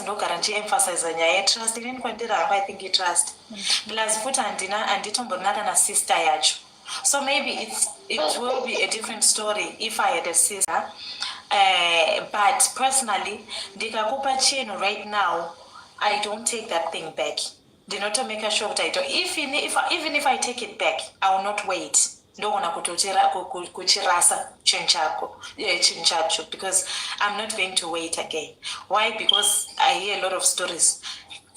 ndogara ndichiemphasize nyaya yetrust. Inini kwandiramba I think trust. Plus futi handitombona kana sister yacho. So maybe it will be a different story if I had a sister. But personally, ndikakupa chinhu right now, I don't take that thing back. Do not make a sure that I don't. Even if I take it back, I will not wait. Ndogona kuchirasa chinchacho because I'm not going to wait again. Why? Because I hear a lot of stories.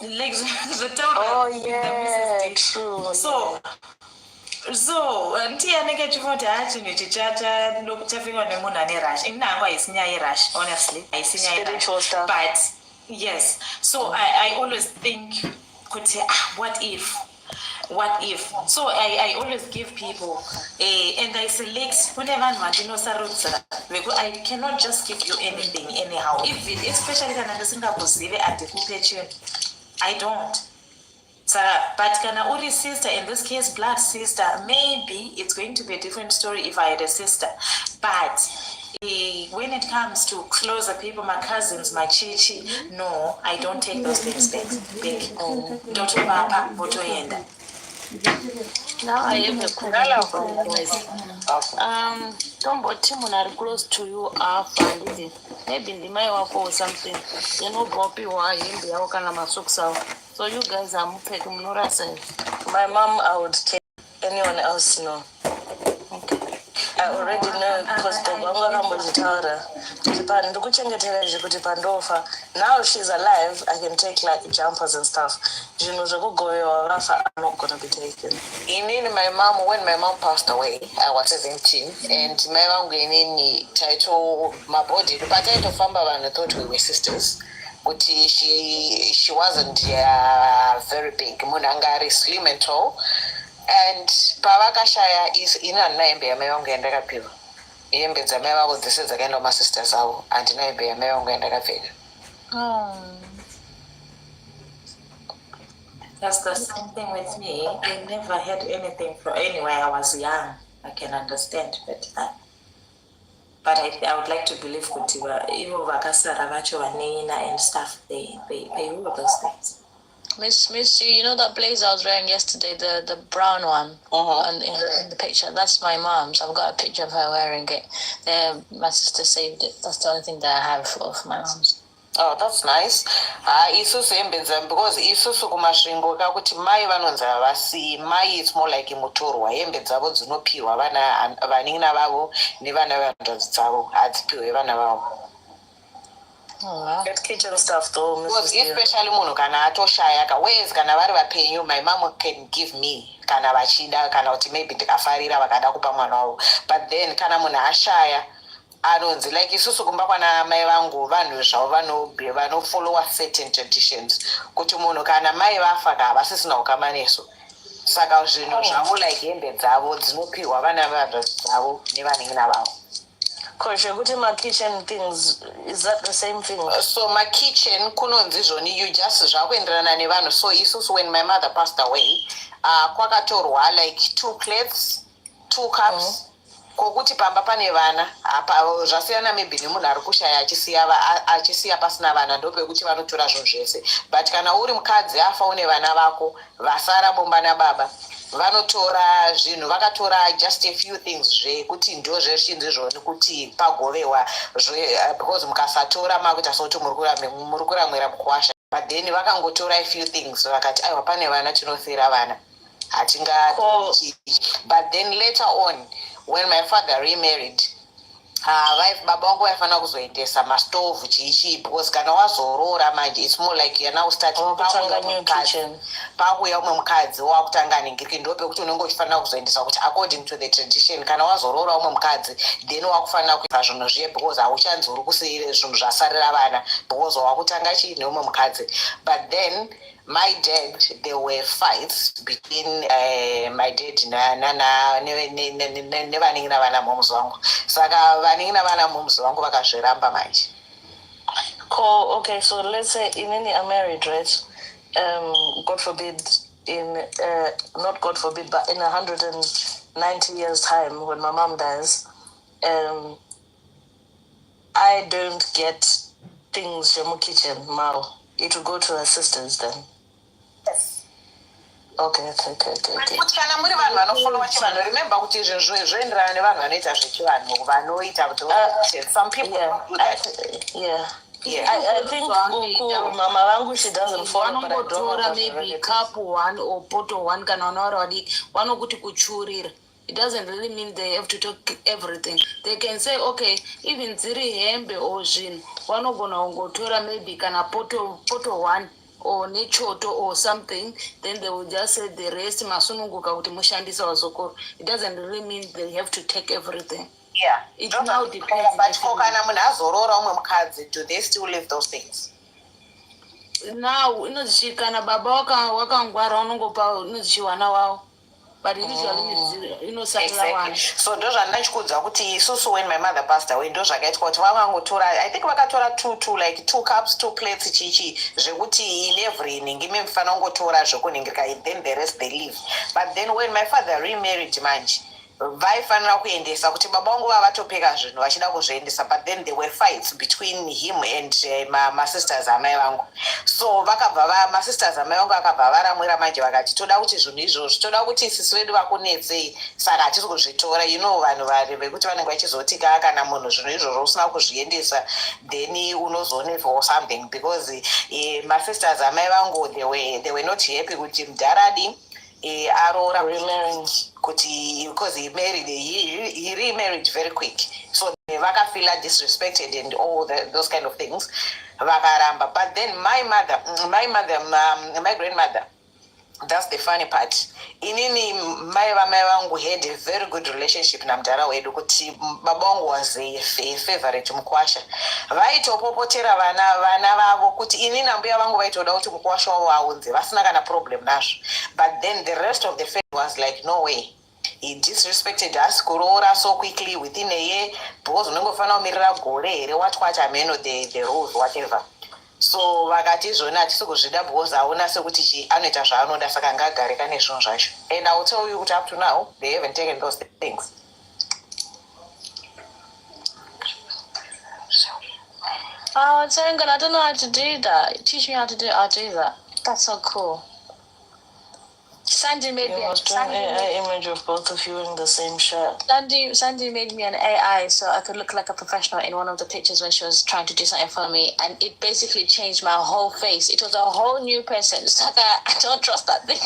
Like the town. Oh yeah, true. So ndiye anenge achifoti chinhu chafika nemunhu ane rush. Inini hangu haisi nyaya yerush, honestly. Haisi nyaya yerush. But yes, so I always think, what if? What if? So I always give people and I select whenever I cannot just give you anything anyhow. Even especially when I don't. So, but kana uri sister, in this case blood sister, maybe it's going to be a different story if I had a sister. But when it comes to closer people, my cousins, my chichi, no, I don't take those things back. Now I have a question. Somebody are close to you are family. Maybe in the my work or something. You know, Bobby, why in the Okana so you guys are moving. My mom, I would take anyone else, no. Okay. I already know because the Bangla was now she's alive, I can take like jumpers and stuff. You know, I'm not gonna be taken. In my mom, when my mom passed away, I was 17, and my mom gave me title my body. The title Famba and I thought we were sisters. But she wasn't very big. Munangari slim and tall. And Pavakashaya is in a name be a meong and a pill. Yembe Zameva was this is again of my sisters out and name be a meong and a fig. That's the same thing with me. I never had anything from anywhere. I was young. I can understand, but I would like to believe Kutiwa, even Vakasara Vacho and stuff, they do those things. Miss, you know that blazer I was wearing yesterday, the brown one in the picture? That's my mom's. I've got a picture of her wearing it. My sister saved it. That's the only thing that I have of my mom's. Oh, that's nice. Isusu embedza because isusu kumasvingo kakuti mai vanonza vasi mai it's more like mutorwa hembe dzavo dzinopiwa vana vaningina vavo nevana vehanzvadzi dzavo hadzipiwe vana vavo. Get kitchen stuff though. Because especially munhu kana atoshaya whereas kana vari vapenyu my mom can give me kana vachida kana kuti maybe ndikafarira vakada kupa mwana wavo, but then kana munhu ashaya anonzi like isusu kumba kwana mai vangu vanhu zvavo vanofollowa certain traditions kuti munhu kana mai vafa havasisina ukamaneso saka zvinhu zvavo like hembe dzavo dzinopiwa vana vehanzvadzi dzavo nevanengina vavo. My kitchen things, is that the same thing? So my kitchen kunonzi zvoni you just zvakuenderana nevanhu. So isusu when my mother passed away kwakatorwa like 2 plates 2 cups kokuti pamba pane vana apa zvasiyana maybe nemunhu ari kushaya achisiya pasina vana ndopekuti vanotora zvinhu zvese, but kana uri mukadzi afa une vana vako vasara bomba nababa vanotora zvinhu vakatora just a few things zvekuti ndo zveshinzi zvoni kuti pagovewa because mukasatora makuita soti muri kuramwira mukuwasha, but then vakangotora a few things vakati aiwa pane vana tinofira vana hatingati. But then later on when my father remarried baba vangu vaifana kuzoendesa mastovhu chiichii because kana wazorora manje it's more like you're now starting pakuya umwe mukadzi wakutanga ningiriki ndopekuti unenge uchifanira kuzoendesa kuti according to the tradition kana wazorora umwe mukadzi then wakufanira kuita zvinhu zviye because hauchanzi uri kusiyire zvinhu zvasarira vana because wakutanga chii neumwe mukadzi. But then my dad, there were fights between my dad nevaningina vana mumzi wangu saka vaningina vana mumzi wangu vakazviramba manje. Cool. Okay, so let's say inini are married, right? God forbid, not God forbid, but in 190 years time when my mom dies, I don't get things from the kitchen now. it will go to her sisters then. Yes. Okay. Kuti kana muri vanhu vanofollowa chivanhu, remember kuti zvoenderana nevanhu vanoita zvechivanhu vanoita some people do that. Yeah. I think mama vangu, she doesn't follow, but I don't know maybe cup one or bottle one kana unaoradi vanokuti kuchurira. It doesn't really mean they have to talk everything. They can say, okay, even ziri hembe or zvinhu vanogona kungotora maybe kana poto one or nechoto or something, then they will just say the rest masununguka kuti mushandisa wazokoro. It doesn't really mean they have to take everything. Yeah. It now depends. But kana munhu azorora umwe mukadzi, do they still live those things? Now, kana baba wakangwara unongopa unozichiwana wao. But usually, exactly. So those are nachikudza kuti isusu when my mother passed away, ndo zvakaitwa kuti vakangotora, I think vakatora two cups, 2 plates chichi, zvekuti in every evening ime mfana ungotora zvekunhingirika, then the rest they leave. But then when my father remarried manje, vaifanira kuendesa kuti baba vangu vavatopeka zvinhu vachida kuzviendesa, but then there were fights between him and masisters amai vangu. So vakabva masisters amai vangu akabva varamwira manje vakati toda kuti zvinhu izvozvo toda kuti isisi vedu vakunetsei, saka hatisi kuzvitora. Vanhu vari vekuti vanenge vachizoti kana munhu zvinhu izvozvo usina kuzviendesa then unozonetsa or something, because masisters amai vangu they were not happy kuti mudharadi aroora kuti because he remarried very quick, so vakafeel disrespected and all those kind of things, vakaramba. But then my grandmother, that's the funny part. Inini mai vangu had a very good relationship na mudhara wedu, kuti baba vangu was a favorite mukwasha. Vaitopopotera vana vavo kuti inini nambuya vangu vaitoda kuti mukwasha wavo aunze, vasina kana problem nazvo. But then the rest of the family was like, no way. He disrespected us kuroora so quickly within a year, because unongofanira kumirira gore here what ameno the rules whatever. So vakati zvona hatisi kuzvida because haona sekuti anoita zvaanoda, saka ngagare kane zvinhu zvacho. And I will tell you that up to now they haven't taken those things. Oh, Zangan, I don't know how to do that. Teach me how to do it. I'll do that. That's so cool. Sandy made me an image of both of you in the same shirt. Sandy made me an AI so I could look like a professional in one of the pictures when she was trying to do something for me, and it basically changed my whole face. It was a whole new person. So I don't trust that thing.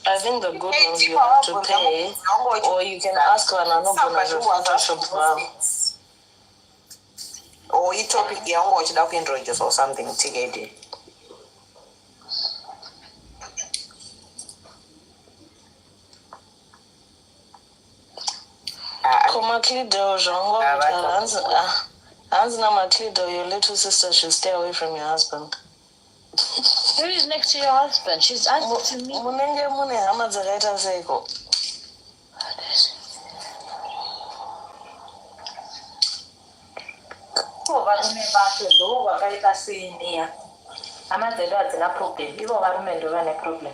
I think the good ones you have to pay, or you can ask for another Photoshop well. Or you topic yangochida kuintroduce or something tigede. Komaklido Jongo Ansna Maklido, your little sister should stay away from your husband. Who is next to your husband? She's answered to me. Munenge mune hama dzakaita seiko. Varume vacho ndo vakaita seiniya. Hama dzedu hadzina problem, ivo varume ndo vane problem.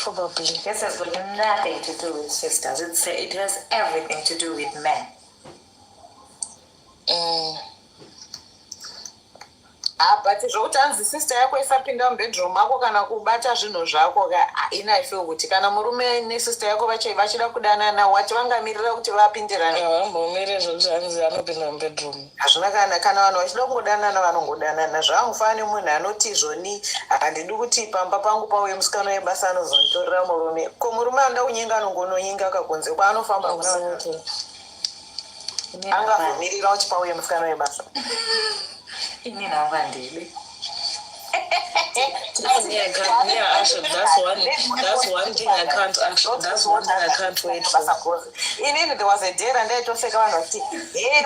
Probably. This has got nothing to do with sisters. It has everything to do with men. But zvokuti sister yako isapinda mubedroom mako kana kubata zvinhu zvako ina ifeel kuti kana murume nesister yako vachida kudanana wati vangamirira kuti vapindirane. Vambomire zvokuti hanzi anopinda mubedroom. Hazvina kana vanhu vachida kungodanana vanongodanana. Zvangufane munhu anoti zvoni handidi kuti pamba pangu pauye musikana webasa anozonditorera murume. Ko murume anoda kunyenga anongononyenga kakunze kwaanofamba angavhumirira kuti pauye musikana webasa. Ini navandili. That's one thing I can't actually. That's one thing I can't wait for. Inini there was a day ndaitoseka vanhu vachiti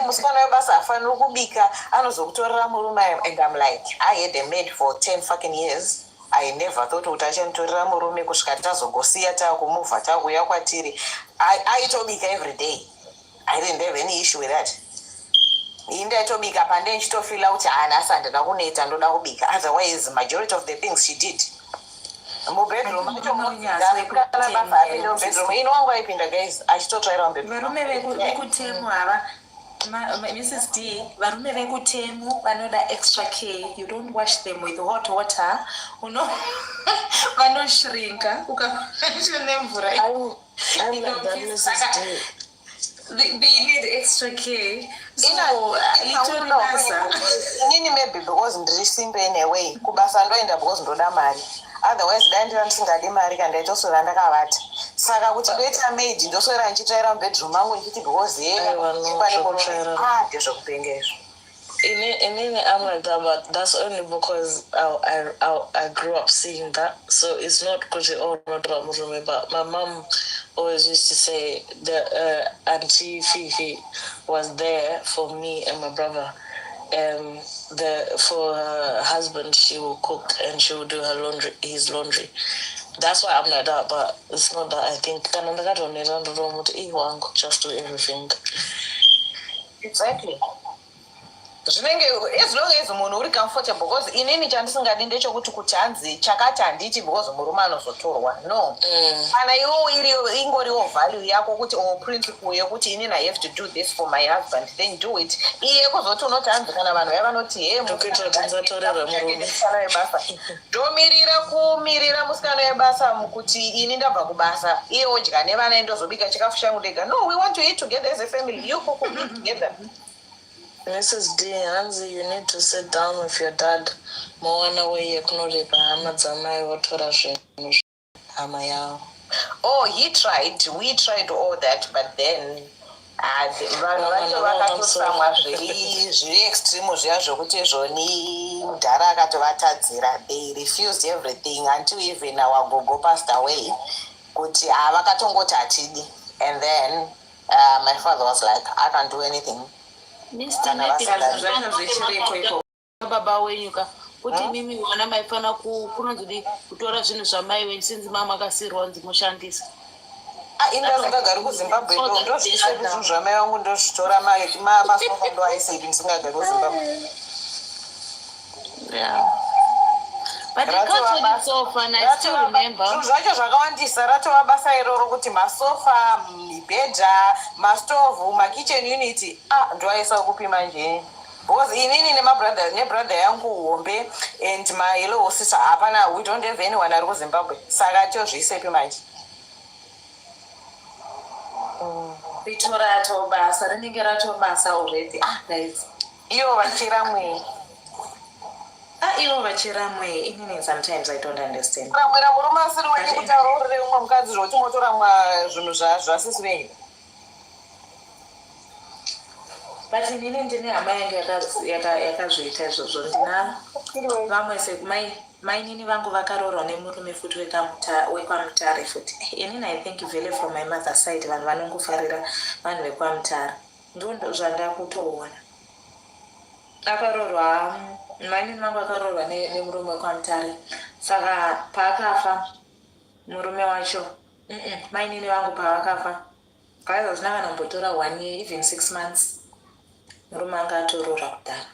musikana webasa afaniri kubika anozokutorera murume. And I'm like, I had a maid for 10 fucking years. I never thought kuti achanditorera murume kusvika tazongosiya takumuvha takuuya kwatiri. Aitobika every day. I didn't have any issue with that. Indaitobika pande nchitofila kuti nhasi handina kuneta ndoda kubika. Otherwise majority of the things she did mubedroom ino wangu aipinda guys achitotsvaira mubedroom. Varume vekutemwa ava Mrs. D, varume vekutemu vanoda extra care. You don't wash them with hot water. Vanoshrinka. Ukanemvura. I'm like that, Mrs. D. They need extra care. So, literally basa. Inini maybe because ndirisimbe in a way. Kubasa ndoenda because ndoda mari. Otherwise, dandira ndisingadi mari kandi nditoswera ndakavata. Saka kuti ndoita maid ndoswera ndichitsvaira mubedroom mangu ndichiti because ndezvekupenga izvo. In I'm like that, but that's only because I grew up seeing that. So it's not because not but my mom always used to say that Auntie Fifi was there for me and my brother. For her husband, she will cook and she will do his laundry. That's why I'm like that, but it's not that I think just do everything. Exactly. As long as munhu uri comfortable, because inini chandisingadi ndechekuti kuti hanzi chakati handiti because murume anozotorwa. No. Kana iwe ingoriwo value yako kuti principle yekuti inini I have to do this for my husband, then do it. Iye kuzoti unoti hanzi kana vanhu vanoti ndomirira musikana webasa kuti ini ndabva kubasa iye odya nevana indozobika chikafu changu ndega. No, we want to eat together as a family. You cook together. Mrs. D, Hansi, you need to sit down with your dad. Oh, he tried. We tried all that, but then zviri extreme zviya zvokuti zvoni mudhara akatovatadzira. They refused everything until even our gogo passed away. Kuti vakatongoti hatidi. And then my father was like, I can't do anything. Baba wenyuka kuti mimi wana maifana kunonzodi kutora zvinhu zvamai wenyu sinzi mama akasirwa nzimushandisa. Indazingagari kuZimbabwe ndozvisevizvo zvamai vangu ndozvitora masofa ndo aisei ndisingagari kuZimbabwe. Yeah. But the culture is so fun. I still remember. Zvacho zvakawandisa ratova basa iroro kuti masofa, mibhedha, mastovhu, makitchen unit ndoaisa kupima nje. Because inini nebrother yangu hombe and my little sister hapana, we don't have anyone ari kuZimbabwe. Saka tozviisepi manje. Ritora ratobasa, rinenge ratobasa already. Guys. Ivo vachiramwe. Ivo vachiramwe. Inini sometimes I don't understand. Ramwera murume asiri wenyu kuti aroorere umwe mukadzi zvoti motoramwa zvinhu zvasisi venyu. But inini ndine hama yangu yakazviita izvozvo. Ndina vamwe mainini vangu vakaroorwa nemurume futi wekwamutare futi. Inini I think vele from my mother's side vanhu vanongofarira vanhu vekwamutare. Ndo zvandakutoona. Akaroorwa mainini vangu akaroorwa nemurume wekwamutare. Saka paakafa murume wacho mainini vangu pavakafa kaiva zvisina vanombotora 1 year even 6 months. Murume anga atoroora kudhara.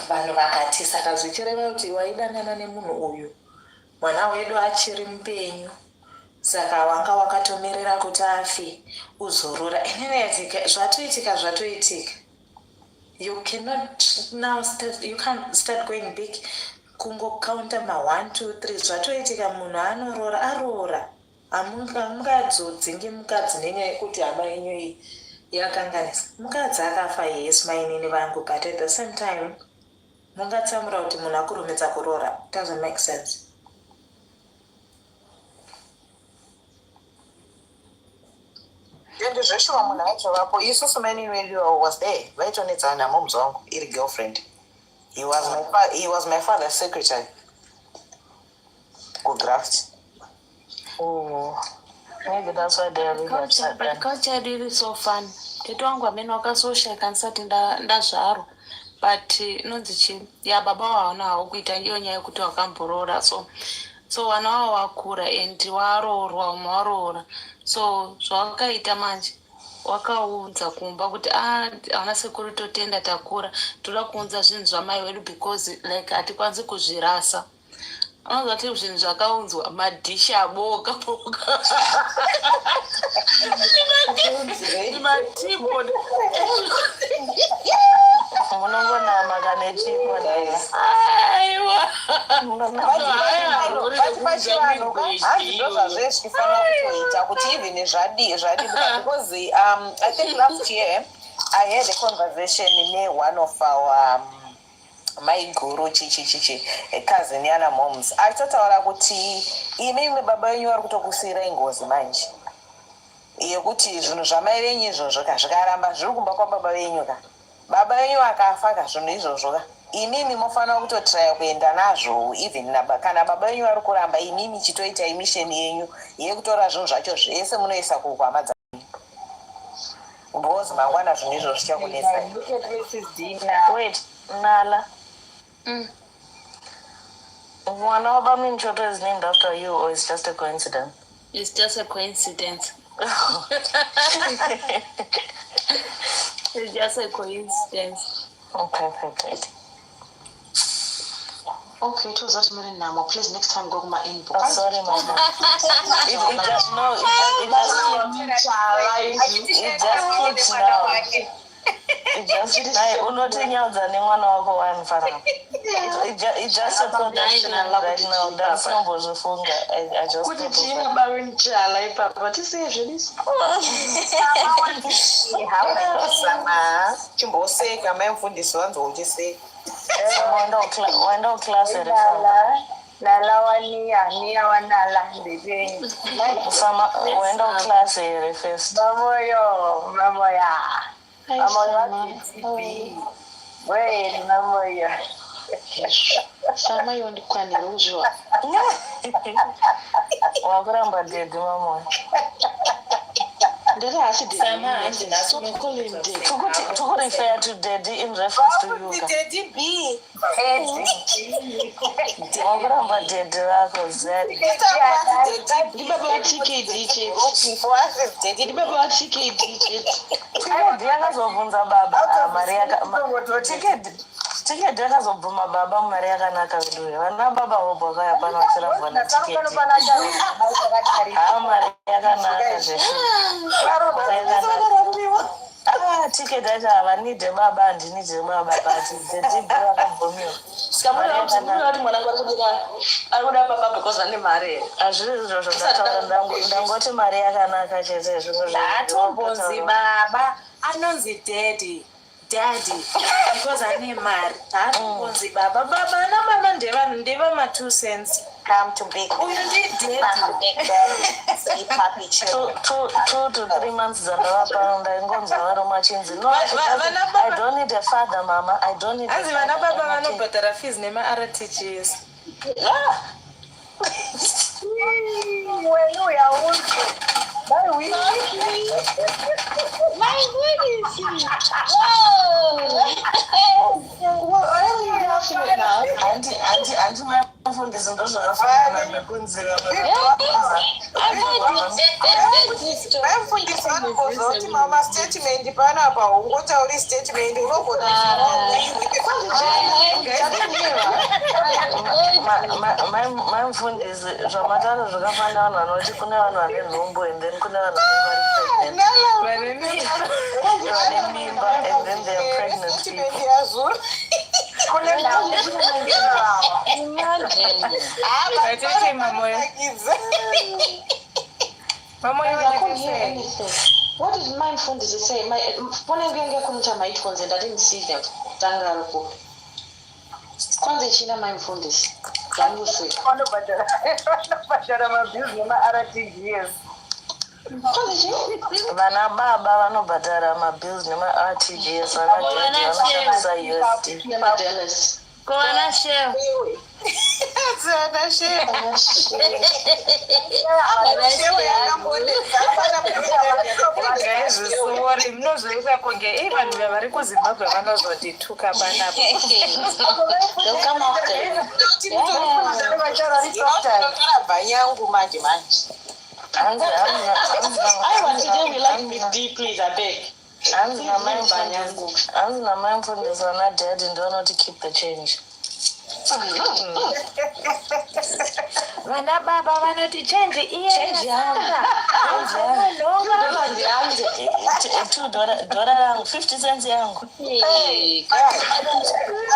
Vanhu vakati saka zvichireva kuti waidanana nemunhu uyu mwana wedu achiri mupenyu saka wanga wakatomirira kuti afe uzorora. Inini zvatoitika. You cannot now you can't start going big. Kungo counter 1 2 3 zvatoitika munhu aroora. Hamungadzodzingi mukadzi nenyaya yekuti hama yenyu iyi yakanganisa. Mukadzi akafa yes mainini vangu, but at the same time mungatsamura kuti munhu akurumidza kuroora. It doesn't make sense. Ende zveshuwa munhu aichovapo. Isusu mainini wedu was there. Vaitonetsana moms wangu iri girlfriend. He was my father's secretary. Good graft. Oh, maybe that's why they are really upset. But culture really so fun. Teto wangu amene wakasosheka nsati ndazvaro. But nonzi chi ya baba waona hakuita ndiyo nyaya yekuti wakamborora. So wana wao wakura and waroorwa waroora. So zvawakaita manje wakaunza kumba kuti hauna sekuru totenda takura toda kuunza zvinhu zvamai wedu because like hatikwanisi kuzvirasa. anozati zvinhu zvakaunzwa madhishi aboka boka matipod munongonama kana chipod aiwa hanzi ndo zvazvezvifanira kutoita kuti even zvadibuda because I think last year I had a conversation one of our my guru chichi cousin yana moms aitotaura kuti imimi baba wenyu vari kutokusiyira ingozi manje yekuti zvinhu zvamai venyu izvozvo ka zvikaramba zviri kumba kwababa venyu ka baba venyu akafa ka zvinhu izvozvo ka imimi mofanira kutotraya kuenda nazvo even kana baba venyu vari kuramba imimi chitoita imisheni yenyu yekutora zvinhu zvacho zvese munoisa kuhwama dzenyu ngozi mangwana zvinhu izvozvo zvichakunetsai. Wait, Nala. One of Minchoto is named after you, or it's just a coincidence? It's just a coincidence. It's just a coincidence. Okay. Okay, it was not me now. Please, next time go to my inbox. Oh, sorry, Mama. It just keeps now. It just a connection right now. That's not what I just could you about Chala, Papa? To say this. Chimbose kama mfundisi wangu ujise wenda class Nala wania nia wanala ndivyo. Sama wenda class first. Mamoya. Wait, mamoya. Sama yondi kwani rujwa. Wakuramba dedi mamoya. Ndera asidi. Sama asidi. So we call him Daddy. To refer to daddy in reference to you. Daddy B. Wakuramba dedi wako zari. Baba watike DJ. Daddy Baba watike DJ. Tikedi yakazobvunza baba mari tikedi yakazobvuma baba mari yakanaka veduyo vana baba vobo vaya pano vachiravana tikedi mari yakanaka zveshe tikedi acho havanidhe baba handinidhe baba bati dedibhi vakabvumiwa hazviri izvozvo ndataura ndangoti mari yakanaka chete hatombonzi baba anonzi daddy because ane mari hatombonzi baba na mama ndeva ma2 cents come to big uyu ndidaddy 2 to 3 months dzandavapano ndaingonzwa vari machinzi no I don't need a father mama I don't need hanzi vana baba vanobhadhara fees nema-RTGS handimafundisi ndozvakafanana nekunzira vaifundisi vanokoza kuti mama statement panapa ungotauri statement unogona maimfundisi zvamataura zvakafanira vanhu vanoti kune vanhu vane nhumbu and then kune vanhu vane mimba and then they are pregnant people. What did my phone say? My phone I didn't see them. Kwanza china my phone this. Vana baba vanobhadhara mabhills nema-RTGS vanoshandisa USD. Kona chef. zvisori munozoita kunge vanhu vari kuzimbabwe vanozondituka panapa bhanyangu manje I want to deal with like me deeply, I beg. Hanzi na maimfundisi vana daddy ndovanoti keep the change. Vana baba vanoti change iye $2 yangu 50 cents yangu.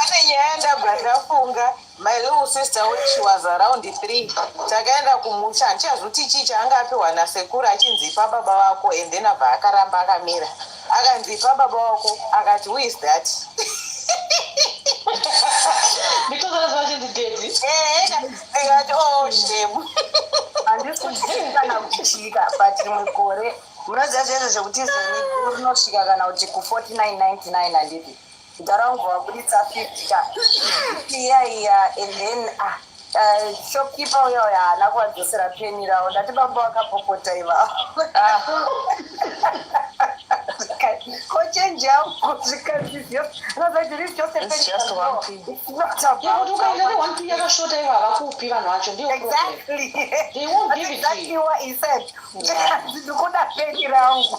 Ane nyaya ndabva ndafunga. My little sister when she was around 3 takaenda kumusha handichazoti chii chaangapiwa nasekuru achinzipa baba vako and then abva akaramba akamira akanzipa baba vako akati who is that? Because I was watching the deadly. Akati oh shame. Handisi kuti kana kuchika but mukore munoziva zvese zvekuti zeni unosvika kana kuti ku49.99 handiti ntaraunga wabuditsa 50 ka iya and then shopkeeper uyo haana kuwadzosera peni ravo ndati baba wakapopota iva kochenji yangu zvikazizio It's just 1p. Ukaenda 1p yakashota iva havakupi vanhu vacho ndio exactly they won't give it to exactly you. what he said ndikuda peni rangu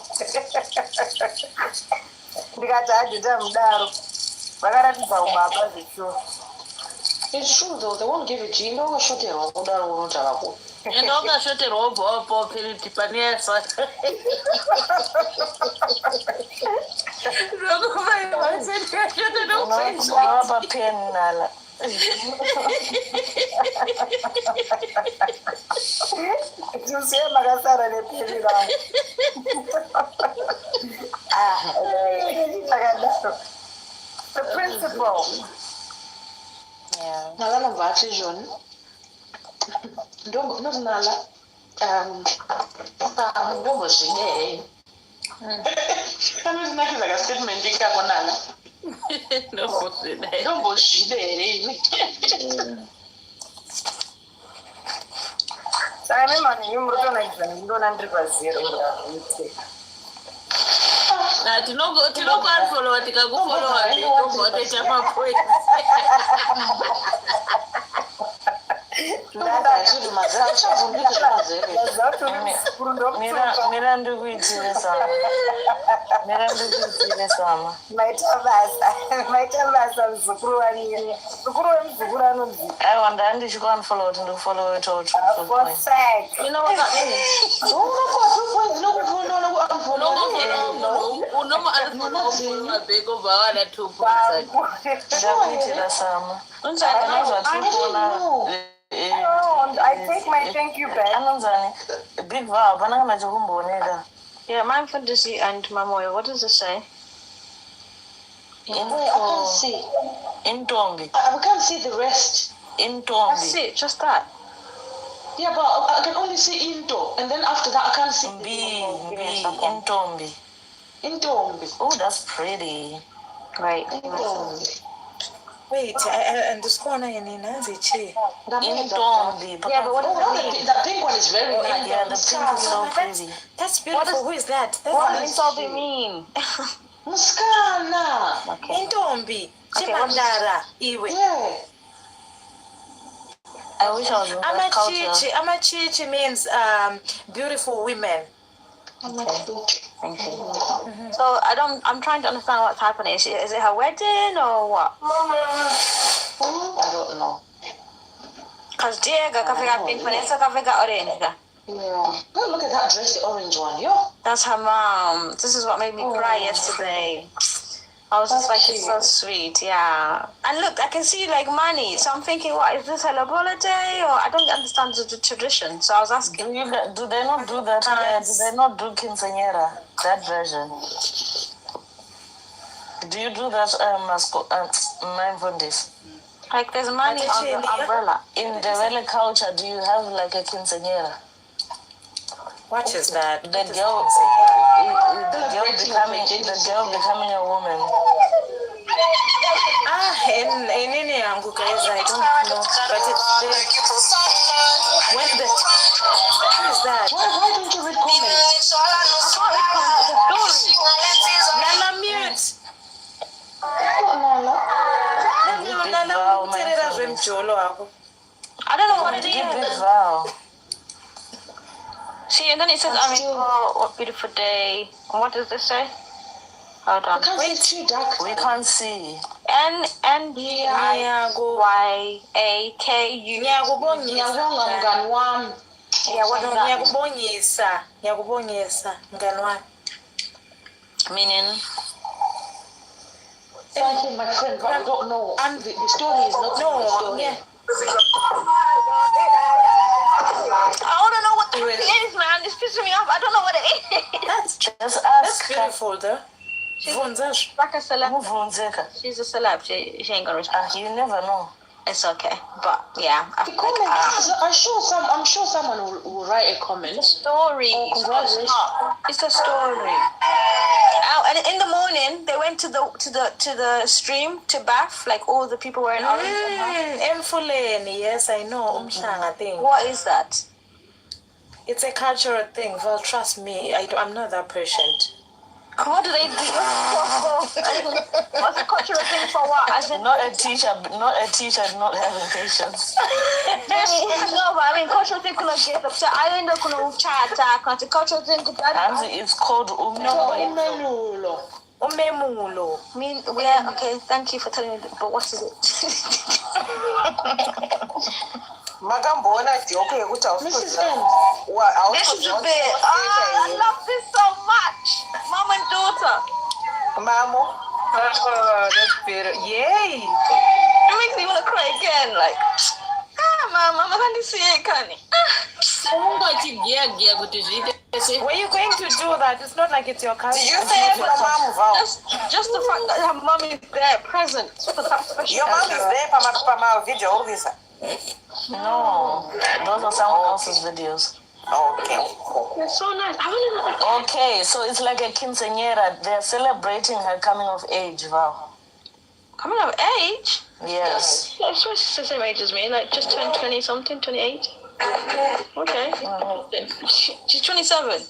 ndikati hadita mudaro vakaratidza ubaba zveshuwa. It's true though, they won't give it to you. Ndo wakashoterwa kudaro unoti havakupi. And wakashoterwa wobva wapopiriti panesa. Unowapa peni nala. Tusiye makasara nepeni rangu. The principle. Yeah. Nala nomva athi John. Not Nala. Ndombozvide. Kanozinakidza kastatement ikako Nala. Ndombozvide here. Saka nemani nyumu rutonakidza ndinoona ndiri pazero. Tinokuunfollowa tikakufollowa ndobvotoita mapoints. Mira ndikuitire sama. Maita basa muzukuru wanyere. Muzukuru wemuzukuru anonzi. Aiwa ndandichikuunfollowa kuti ndikufollowa itawo 2 points. You know what that means? Ndakuitira sama. I take my thank you back. Anonzani big vow pananga machokumboneka. Yeah, Mind Fantasy and Mamoyo. What does it say? I can't see. Intombi. I can't see the rest. Intombi. That's it, just that. Yeah, but I can only see into, and then after that I can't see Intombi. Intombi. Oh, that's pretty. Great. Intombi. Wait, andisikuona yini nanzi chi? Intombi. Yeah, but what the pink one is very nice. Yeah, the pink is so pretty. That's beautiful. Who is that? What That's does Intombi mean? Muskana. Intombi. Okay, what is- Chimandara. Iwe. Yeah. I wish I was in that culture. Amachichi means beautiful women. Thank you. So I'm trying to understand what's happening. Is it her wedding or what? I don't know. Because Diego kafika pink, Vanessa kafika orange. Yeah. Oh, look at that dress, the orange one. Yo. That's her mom. This is what made me cry yesterday. I was just like, it's so sweet, yeah. And look, I can see like money. So I'm thinking, what, is this a holiday? Or I don't understand the tradition. So I was asking. Do they not do that? Do they not do quinceañera? That version. Do you do that, mindfulness? Like there's money on the umbrella. In the Wele culture, do you have like a quinceañera? What is that? The girl becoming a woman. In any yangu guys, I don't know, but it's there. What is that? Why don't you read comments? Nana mute. Nala. Kuterera zvemjolo wako. I don't know what it Give is. big vow. See, and then it says, what beautiful day. And what does this say? Hold I on. can't see, it's too dark. We can't see. NNBIYAKU. Ngiyabonga mngani wami. Ngiyakubongisa mngani wami. Meaning? Thank you, my friend, but I don't know. The story is not the story. Yeah. I don't know what the heck it is, man. It's pissing me off. I don't know what it is. Just ask. That's beautiful, though. Like a celeb. She's a celeb. She ain't gonna respond. You never know. It's okay, but yeah. The comment, I'm sure someone will write a comment. Story. Oh, congratulations. It's a story. And in the morning, they went to the stream to bath. Like all the people were in orange. Emfuleni, yes, I know. Umhlanga thing. What is that? It's a cultural thing. Well, trust me, I'm not that patient. What do they do? What's the cultural thing for what? Not a teacher not having patience. No, but I mean cultural thing kuna get up. I end up kuna uchata. Cultural thing. It's called Umemulo. Umemulo. Yeah, okay, thank you for telling me, but what is it? Makambona joke yekuthi Mrs. awufuza. This is a bit. I love this so much. Mom and daughter. Mamo. Oh, that's beautiful. Yay! It makes me want to cry again. Like, mama, I'm going to see it, Kani. Were you going to do that? It's not like it's your cousin. Did you say your mom, Val? Just the fact that her mom is there, present. Your mom is there for video, Lisa. No, those are someone else's videos. Okay. It's so nice. I want to know. Okay, so it's like a quinceañera. They're celebrating her coming of age, Val. Coming of age? Yes. I swear she's the same age as me. Like, just turned 20 something, 28. Okay. She's 27.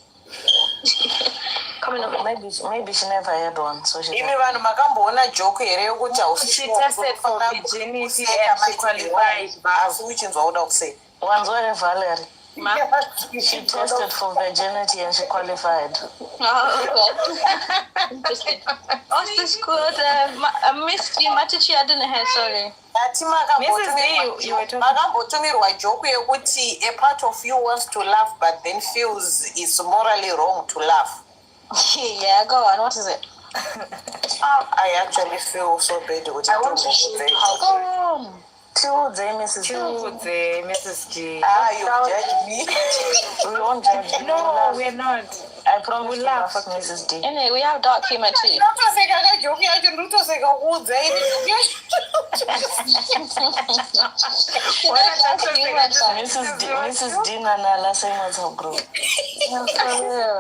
Coming up. Maybe she never had one, so she. Imi vanhu makambona joke here yekuti She tested for virginity and she qualified. Asi uchinzwa uda kusei. Wanzwa Valerie. She tested for virginity and she qualified. Oh, okay. Interesting. What's this called? I missed you. Matichi, I didn't hear, sorry. Makambotumirwa joke yekuti a part of you wants to laugh but then feels it's morally wrong to laugh. Yeah, go on. What is it? I actually feel so bad with it. I want to show you how. Mrs. G. You judge me. We won't judge you. No, we're not. I promise we'll laugh at Mrs. D. Anyway, we have dark humor too. Mrs. D Nala same WhatsApp group.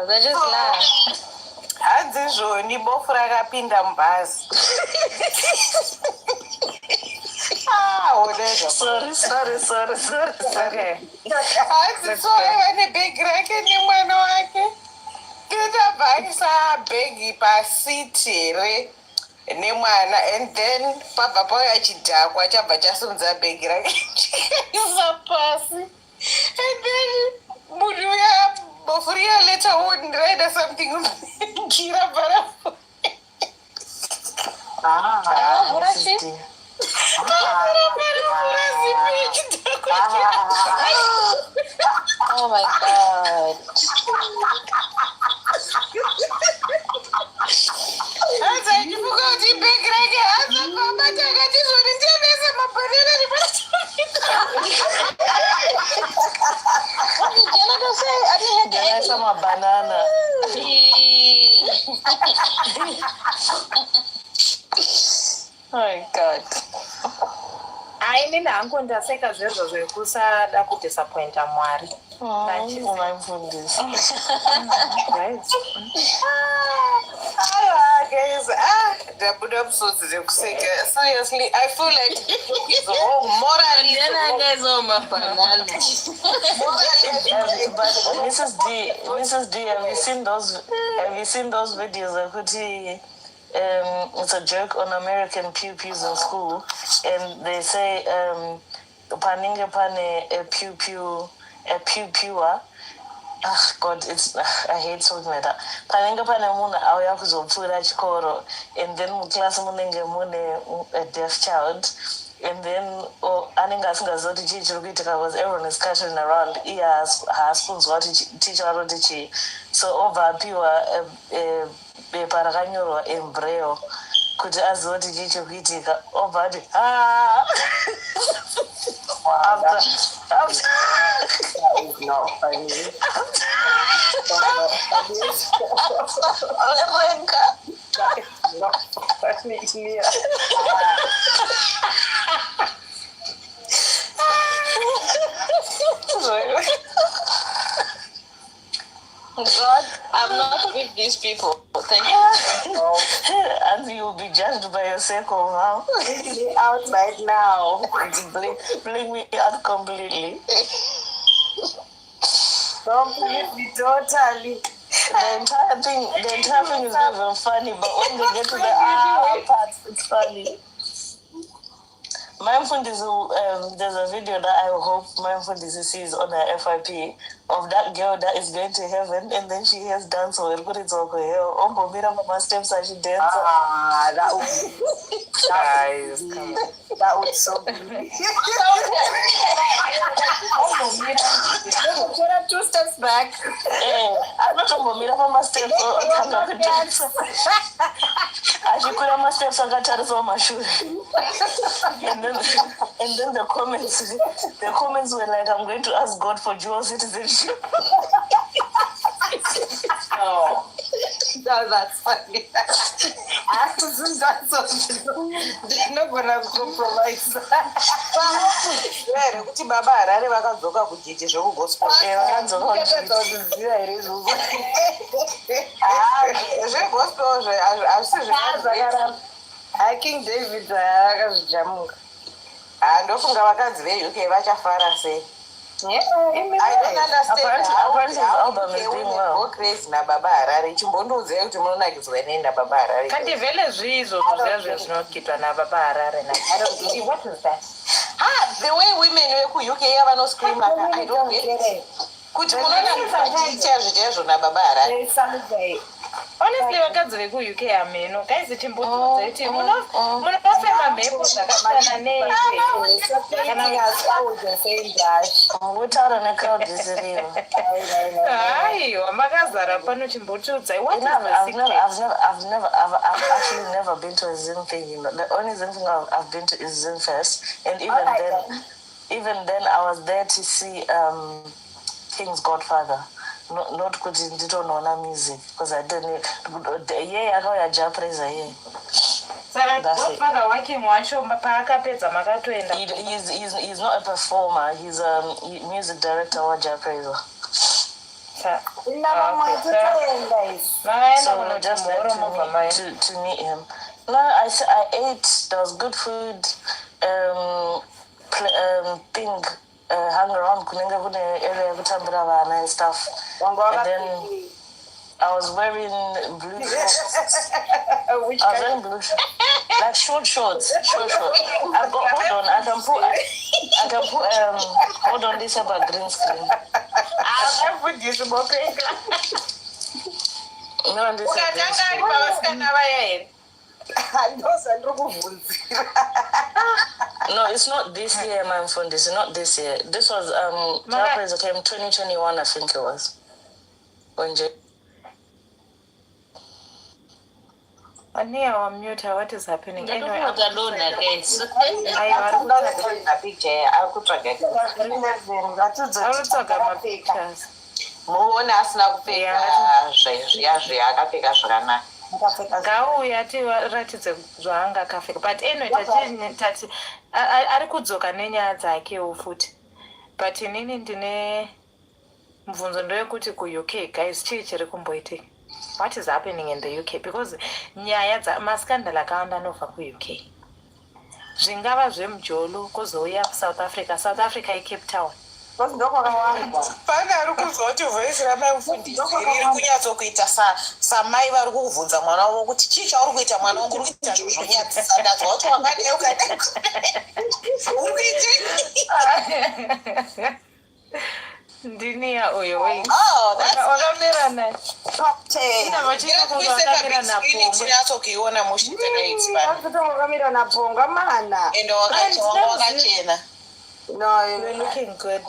They just laugh. Hadzizvoni bofu rakapinda mubhazi. Sorry. Okay. Hadzisova nebhegi rake nemwana wake. Totabvakisa bhegi pasiti here nemwana and then pabva pauya chidhakwa chabva chasimudza bhegi rake chikaisa pasi and then munhu uya bofu riya later on ndaida something gira barafu. Mrs. D. Oh my god. Banana. Oh my god. Inini hangu ndaseka zvezvo zvekusada kudisappointa Mwari. Mindfulness. Ndabuda musodzi dzekuseka. Seriously, I feel like it's wrong morally. But Mrs. D, have you seen those videos? It's a joke on American pew-pews in school, and they say paninge pane a pew-pewer, God, I hate talking like that. Panenga pane munhu auya kuzopfuura chikoro, and then muclass munenge mune a deaf child, and then anenge asingazoti chii chiri kuitika because everyone is scattering around. Iye haasi kunzwa kuti teacher aroti chii, so obva apiwa bepa rakanyorwa in braille kuti azive kuti chii chiri kuitika, obva ati That is not funny. God, I'm not with these people. Thank you. And you'll be judged by your circle now. Be out right now. Bring me out completely. Completely, totally. The entire thing is not even funny, but when they get to the part, it's funny. Mindfulness, there's a video that I hope Mindfulness sees on her FYP of that girl that is going to heaven, and then she has dance or put it on her hair. Mama steps and she dances. That would so be. Two steps back. I'm not going to Mama steps. I should put my steps on my shoes. And then the comments were like, I'm going to ask God for dual citizenship. Oh, no, that's funny. I wasn't that so. They're not gonna compromise. Yeah, kuti baba harare vakadzoka kujeje zvekugospel. Zvegospel hazvisi King David akazvijamuka. Ndofunga vakadzi veUK vachafara sei. I don't understand how go crazy naBaba Harare. Chimbondoudze kuti munonakidzwa nei naBaba Harare. Kandi vele zvizo zvezvo zvinokitwa naBaba Harare na. I don't see what is that. The way women vekuUK yava scream like I don't get it. Kuti munonakidzwa zvichaizvo naBaba Harare. Honestly, vakadzi vekuUK ameno guys timbotudze kuti munofema mhepo dzakasiyana nei Witaura necrowd isiriyo. Aiwa makazara pano chimbotudza. What is the secret? I've actually never been to a Zim thing. You know, the only Zim thing I've been to is Zim Fest, and even then I was there to see King's Godfather. Not kuti nditonoona music because I didn't. Yeah, akauya japreza yeah. Godfather waking wacho paakapedza makatoenda. He's not a performer. He's a music director wa japreza. So just like to meet him. No, I ate. There was good food. Hung around kunenge kune area yekutambira vana and stuff. And then I was wearing blue shorts. Like short shorts. I got, hold on, I can put hold on, this about green screen. I'll put this about No, this is green screen. No, it's not this year, my phone. This is not this year. This was Japanese came 2021, I think it was. When Ania wa mute, what is happening? Anyway, I'm alone guys. I will talk about pictures. Muone asina kupfeka zviya akapfeka zvakanaka. Ngauya tiratidze zvaanga akapfeka. But anyway, tati ari kudzoka nenyaya dzakewo futi. But inini ndine mubvunzo ndeyekuti kuUK guys chii chiri kumboitika. What is happening in the UK? Because nyaya dzamaskandal akawanda anobva kuUK. Zvingava zvemujolu kuzouya kuSouth Africa. South Africa iCape Town. Pane ari kuzoti voice ramufundisi riri kunyatsokuita samai vari kuvhunza mwana wavo kuti chii chauri kuita mwana wangu uri kuita zvonyadzisa ndazwa kuti wakadeuka uri kuitii Ndini Engineer uyo wait. Oh, that's wakamira naye top 10 ina vachitoko vakamira napongwe kuiona mushiterate wakamira naponga mana ende wakatonga wakachena. no you're looking good.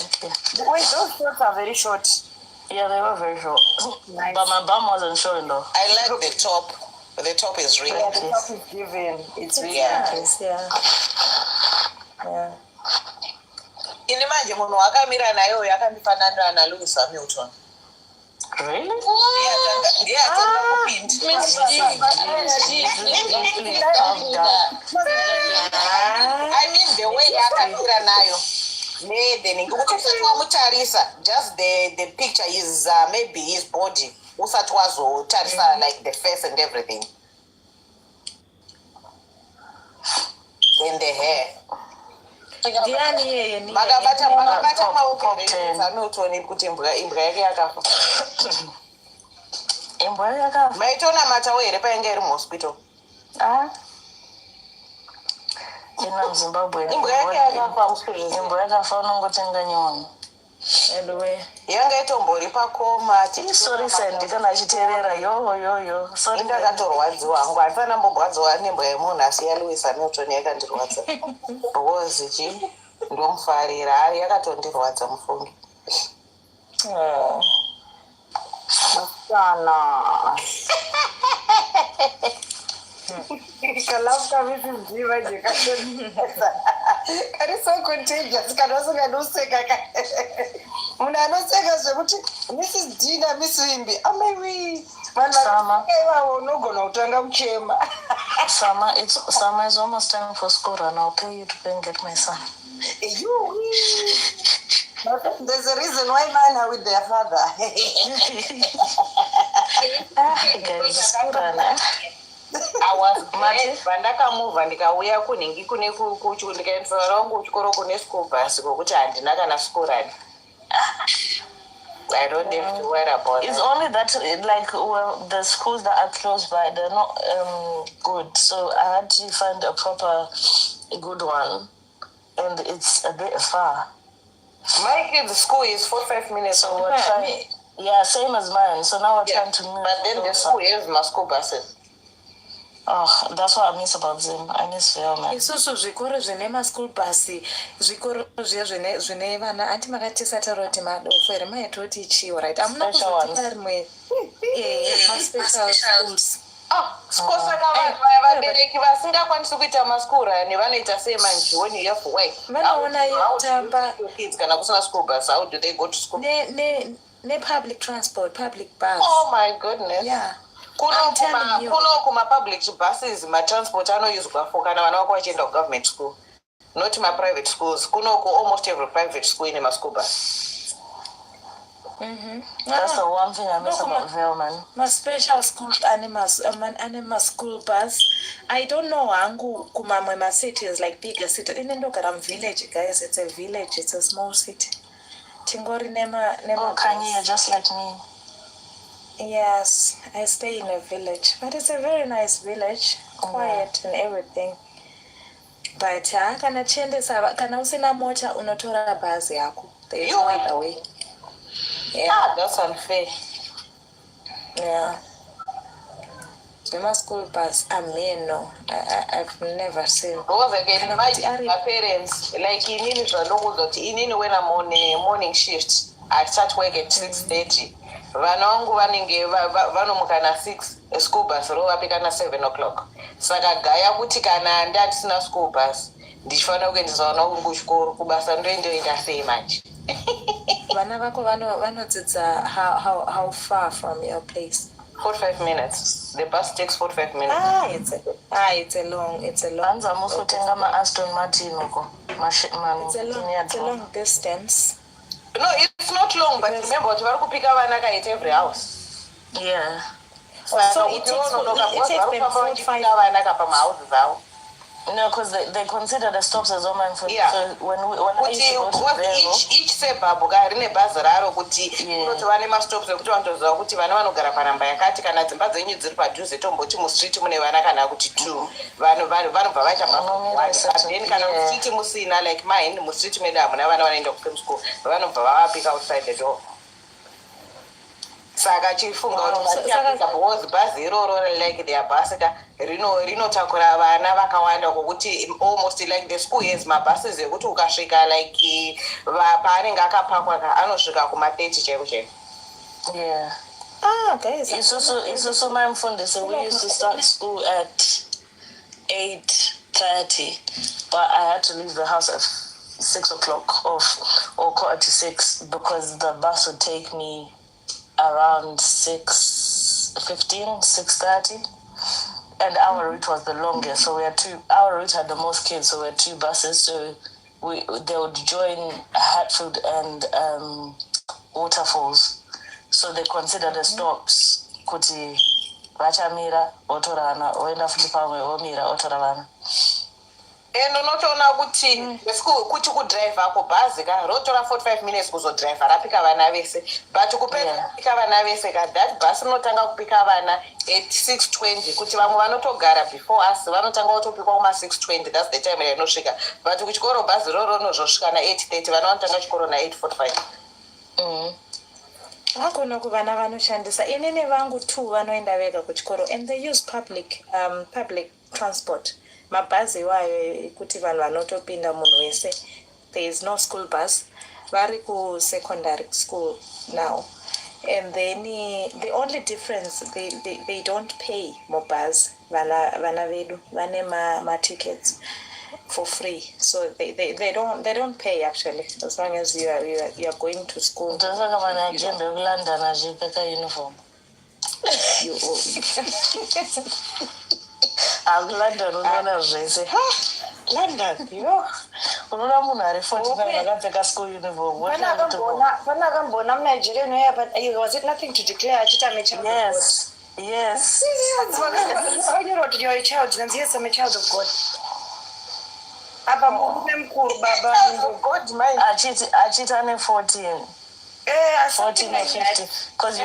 wait, those shorts are very short. Yeah, they were very short. Nice. But my bum wasn't showing though. I like the top. The top is really Yeah, the top is given. It's really Yeah. nice. Yeah. ine manje munhu wakamira nayo yakandifanana naLewis Hamilton. Really? ndiye atanga kupinda. I mean the way yakamira nayo then ngikuti usati wamutarisa just the picture is maybe his body usati wazotarisa like the face and everything and the hair. Ndiani yeye ni Makabata maukeni kuti imbwa yake yakafa. Imbwa yake yakafa. Maitona mata were painge iri hospital. Ina Zimbabwe. Imbwa yake yakafa hospital. Imbwa yakafa unongotenga nyoni. anyway Yanga itombori pakoma. Sorry sendi kana achiterera yo. Sorry ndakatorwadziwa wangu afana mbobwadziwa nembwa yemunhu asi yaLewis Hamilton yakandirwadza. Because chi ndomufarira ari yakatondirwadza mufungi. Sana. Kalafka vipi mjiva jikasema. Kari so contagious kana usingaduseka. Muna anoseka zvekuti Mrs. Dina Miss Wimbi amaiwi Sama. Vanhu unogona kutanga kuchema. Summer is almost time for school and I'll pay you to go and get my son. There's a reason why men are with their father. Pandakamuva ndikauya kunhingi kune ndikaendeswa rangu kuchikoro kune school bus kokuti handina kana school run. I don't have to worry about It's that. only that, like, well, the schools that are close by, they're not good. So I had to find a good one. And it's a bit far. My kids' school is 45 minutes. So we're trying. Yeah, same as mine. So now we're trying to move. But then the school has my school buses. Oh, that's what I miss about them. I miss them, man. isusu zvikoro zvine maschool bus zvikoro zviya zvine vana hati makatisa taroti madofo here maitoti chiwo right amuna kuzotika rimwe special schools Saka vanhu vabereki vasingakwanisi kuita maschool run vanoita semanji when you have work. vanoona yekutamba Kids kana kusina school bus, how do they go to school? ne public transport, public bus. Oh my goodness. Yeah. Kuno kuma public buses matransport anouswa for kana vana vako vachienda kugovernment school, not my private schools. Kunoko almost every private school in a school bus. That's the one thing I miss about Vail, man. My special school anima school bus. I don't know hangu kumamwe ma cities like bigger city. Inendogara village, guys. It's a village. It's a small city. Tingori nema Kanye, just like me. Yes, I stay in a village, but it's a very nice village, quiet and everything. But kana chendesa kana usina mota unotora bus yako. There is no other way. Yeah, that's unfair. Yeah. My school bus, no. I've never seen. Because again, my parents, like inini inini when I'm on a morning shift, I start work at 6:30. Vana vangu vanenge vanomuka na 6 school bus rovapika na 7 o'clock. Saka gaya kuti kana ndatisina school bus ndichifanira kuendesa vana vangu kuchikoro kubasa ndoendoenda sei manje. Vana vako vanodzidza how far from your place? 45 minutes. The bus takes 45 minutes. It's a long. Anza muso tenga ma Aston Martin uko. It's a long distance. No, it's not long, but remember what you pick up at every house. Yeah. So it takes them 4-5. No, because they consider the stops as online for. Yeah. So when I used to go to Vero, each suburb rine bhazi raro kuti kuti vane mastops ekuti vantoziva kuti vana vanogara paramba yakati kana dzimba dzenyu dziri padhuze tomboti mustreet mune vana kana kuti 2 vanobva vaita then kana mustreet musina like mine mustreet medu hamuna vana vanoenda kuschool vanobva vavapika outside the door. saka chifunga kuti vachafika because bhazi iroro like their basita rinotakura vana vakawanda kokuti almost like the school has mabhasis ekuti ukasvika like paanenge akapakwa anosvika kuma-30 chaiko chaiko. Yeah. Guys. It's also my mfundisi. We used to start school at 8:30, but I had to leave the house at 6 o'clock or 5:45 because the bus would take me around 6:15, 6:30. And our route was the longest, so our route had the most kids, so we had 2 buses, so they would join Hatfield and Waterfalls. So they consider the stops kuti vachamira otorana oenda futi pamwe omira otoravana. And unotoona kuti kuti kudrive ako bhazi ka rotora 45 minutes kuzodrive rapika vana vese, but kupedza kupika vana vese ka that bus inotanga kupika vana at 6:20 kuti vamwe vanotogara before us vanotanga kutopikwa kuma 6:20. That's the time inosvika, but kuchikoro bhazi roro rinozosvika na 8:30 vana vanotanga chikoro na 8:45. Hakuna kuvana vanoshandisa. Inini vangu 2 vanoenda vega kuchikoro and they use public transport. Mabhazi wayo kuti vanhu vanotopinda munhu wese. There is no school bus. Vari ku secondary school now. And then the only difference they don't pay mobus vana vedu vane ma tickets for free, so they don't pay actually as long as you are going to school. Ndosaka mana ajembe kuLondon achipfeka uniform. AkuLondon unoona zvese. London, yo. Unoona munhu ari 49 akapfeka school uniform. Pana akambona muNigeria unoya, but was it nothing to declare achita mechild? Yes. I know what you're a child, and yes, I'm a child of God. Aba mkuru baba God my achita ne 14. 14 or 15, because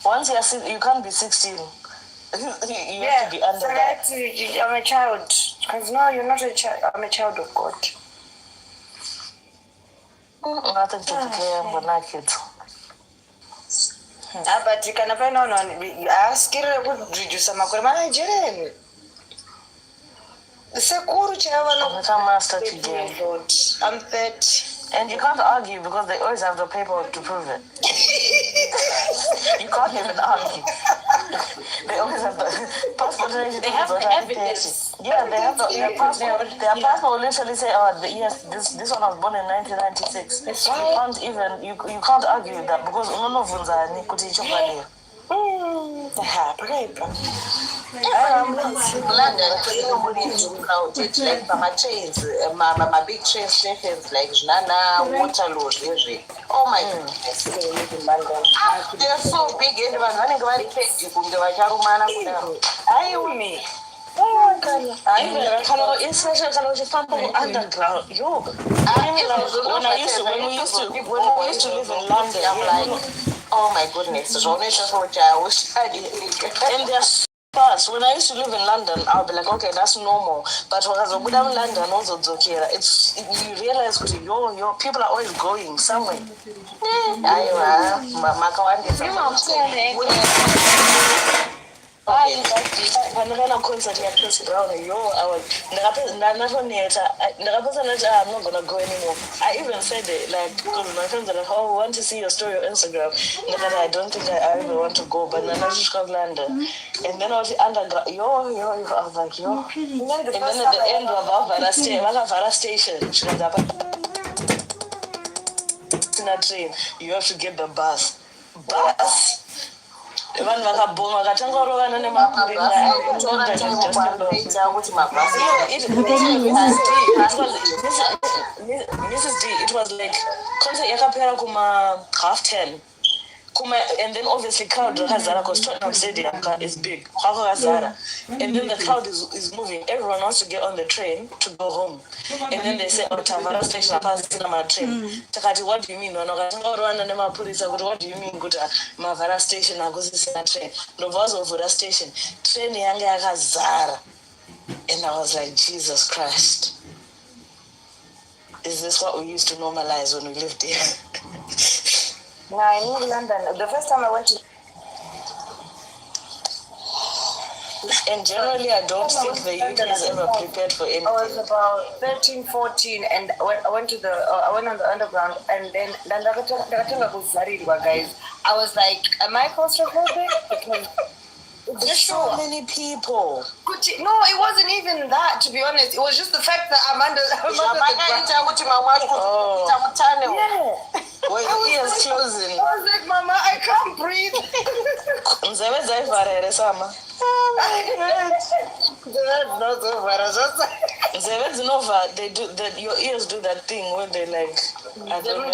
once you can't be 16. You have to be under that. I'm a child. Because no, you're not a child. I'm a child of God. Nothing to declare for my kids. But you can find on ask it would reduce some of my Jeremy. The Sekuru Chavan master today. I'm 30. And you can't argue because they always have the paperwork to prove it. You can't even argue. They always have the passport. They have the evidence. Yeah, they have their passport. Their passport will literally say, "Oh, yes, this one was born in 1996." You can't argue that because unono vunzani kuti chobani. London, like my trains, my big train stations like Jnana, Waterloo, oh my goodness. They're so big and they're running very quick. You can do a Jarumana. Especially underground. When we used to live in London, I'm like, oh my goodness, and they're fast. When I used to live in London, I'll be like, okay, that's normal. But when I was in London, also you realize your people are always going somewhere. Panavana concert ya Chris Brown, I'm not gonna go anymore. I even said it, like, because my friends are like, oh, we want to see your story on Instagram. And then I don't think I even want to go, but then I just got London. And then I was underground, I was like, yo. And then at the end of our station, she was up in a train, you have to get the bus. Vanhu vakabhoma vakatanga kurovana nemapurisa. Mrs. D, it was like concert yakapera kuma 10:30. And then obviously crowd rakazara because Tottenham Stadium is big. And then the crowd is moving. Everyone wants to get on the train to go home. And then they say, oh, Tavara station apasina ma train. Takati, what do you mean? What do you mean? Mavara station agosisina train. Novazo Vura station. Train yange yakazara. And I was like, Jesus Christ. Is this what we used to normalize when we lived here? No, I moved to London. The first time I went to And generally, I don't think the youth is ever prepared for anything. I was about 13, 14, and I went to I went on the underground, and then guys. I was like, am I claustrophobic? Because There's so many people. No, it wasn't even that, to be honest. It was just the fact that I'm under the ground. Yeah. When your ears closing. I was like, Mama, I can't breathe. They do that. Your ears do that thing when they like. And then you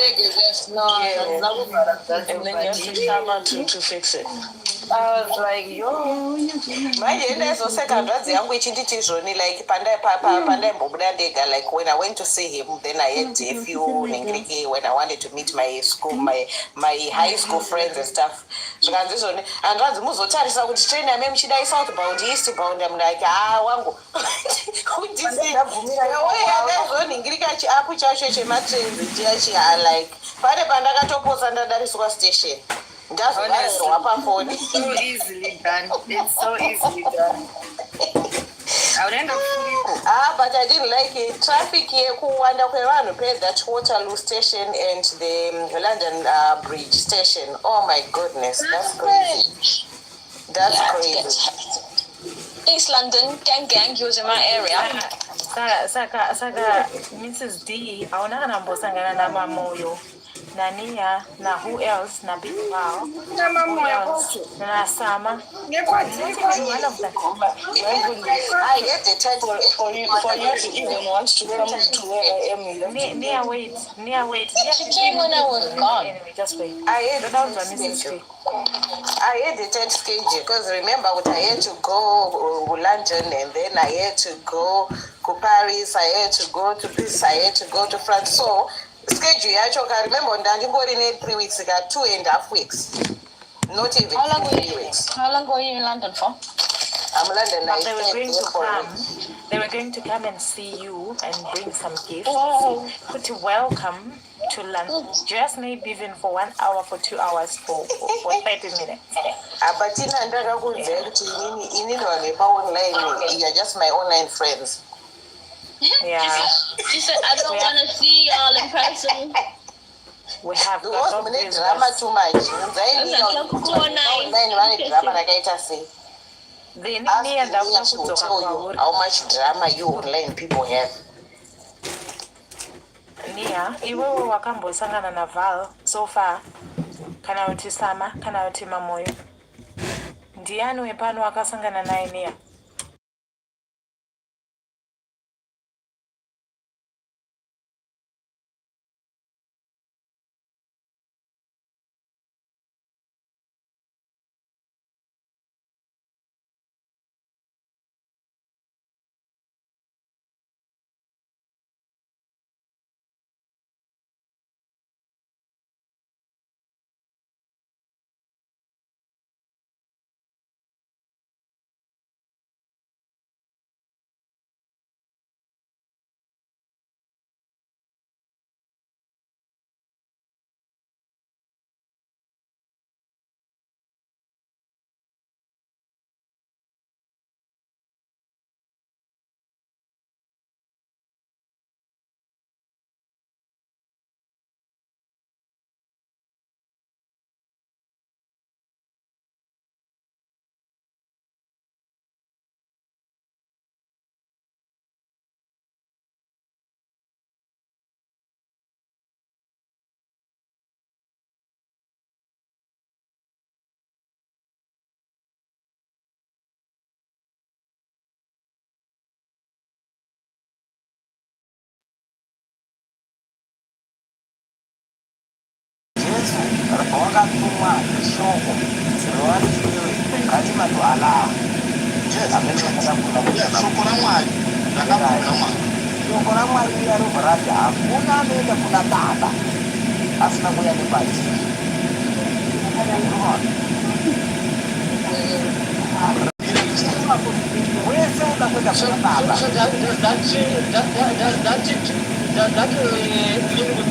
have to come out to fix it. I was like, yo. Like when I went to see him, then I had a few when I wanted to meet my school, my high school friends and stuff. So and train southbound, eastbound. I'm like, wangu. Like station. Just so easily done. It's so easily done. I would end up but I didn't like it. Traffic here, pay that Waterloo station and the London Bridge station. Oh my goodness, that's crazy. That's crazy. East London, gang, he was in my area. Saka, Mrs. D, I wanna nambo sangana na mamoyo. Nania, na who else? Na Big Wow. Who else? Na Sama. One of them. I get the chance For you to even want to come to where I am. Near wait. She came when I was gone. Anyway, just wait. I had the tent schedule because remember what I had to go to London and then I had to go to Paris, I had to go to this, I had to go to France. So schedule I remember in 3 weeks, I got 2.5 weeks. Not even 3 weeks. How long were you in London for? I'm London. But they were going to come and see you and bring some gifts. To welcome to London. Just maybe even for 1 hour, for 2 hours, for 30 minutes. But you're just my online friends. Yeah. She said, I don't want to see y'all in person. We have drama too much. How much drama you online people have. Nia, iwe wakambosangana na Val so far. Kana uti Sama, kana uti Mamoyo. Ndiani wepano wakasangana naye Nia.